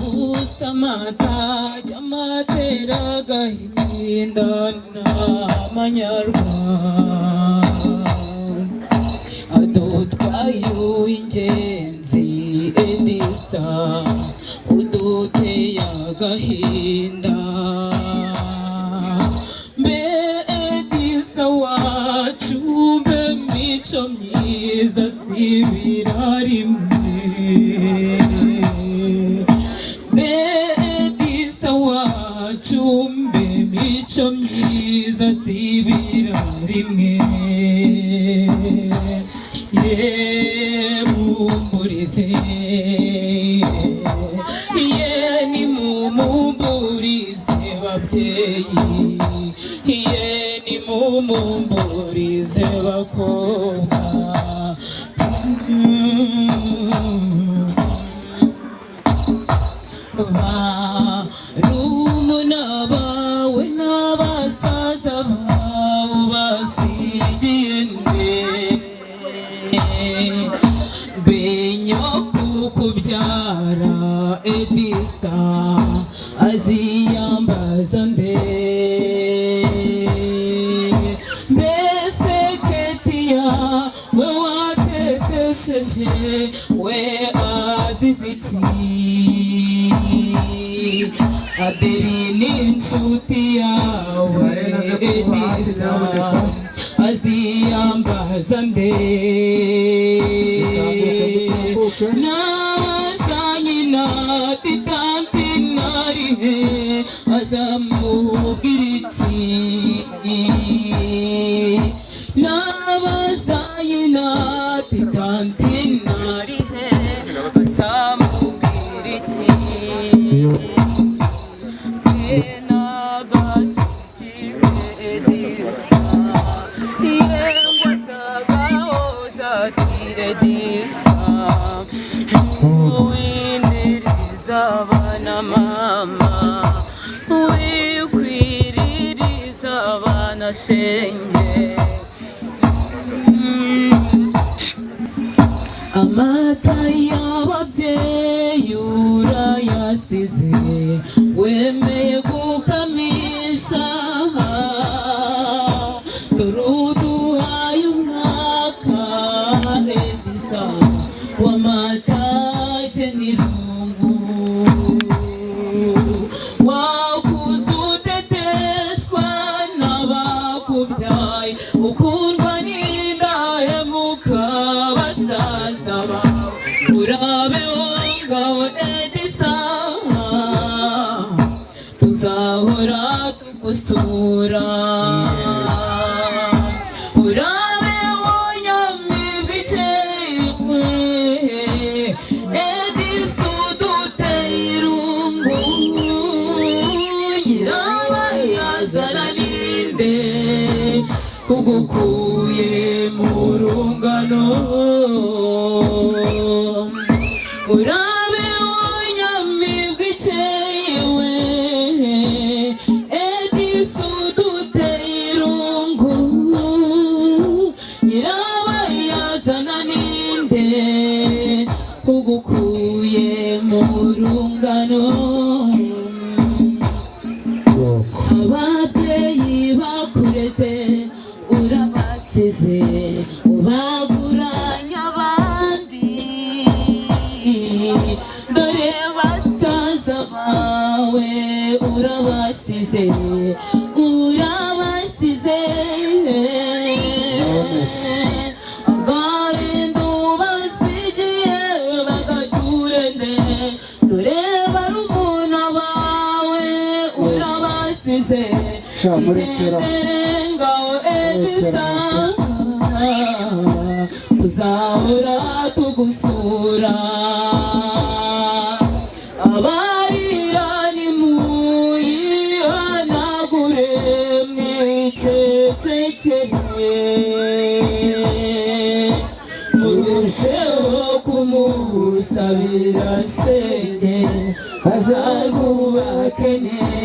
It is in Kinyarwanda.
Usamata jamatera gahinda n'amanyarwanda adutwaye ingenzi Edisa uduteye agahinda mbe Edisa wacu mbe mico myiza sibira rimwe mbe Edisa wacu mbe mico myiza sibira rimwe mumburize ni mumumburize babyeyi ni mumumburize bakobwa barumuna bawe n'abasaza bawe basigiye kukubyara Edisa aziyambaza nde mbese Ketiya we watetesheje we azize iki Aderi n'inshuti yawe Edisa aziyambaza nde Nazanyina titanti narihe azamubwira iki Nazanyina titanti narihe azamubwira iki Abana mama wikwiririza abana shenge amata y'ababyeyi urayasize wemeye gukamisha dore uduhaye umwaka Edisa w'amata n'irungu wakuze uteteshwa n'abakubyaye ukundwa n'indahemuka basaza bawe urabeho ngaho Edisa tuzahora tugusura urabeho nyamibwa ikemwe Edisa uduteye irungu nyirabayazana ninde ugukuye mu rungano urabeho nyamibwa ikewe Edisa uduteye irungu nyirabayazana ninde ugukuye mu rungano ababyeyi bakureze urabasize ubaguranya abandi dore basaza bawe urabasize agahinda ubasigiye bagaturende dore barumuna bawe urabasize igendere ngaho Edisa tuzahora tugusura abarira nimuyihanagure mwicecekere murusheho kumusabira shenge azarwubake neza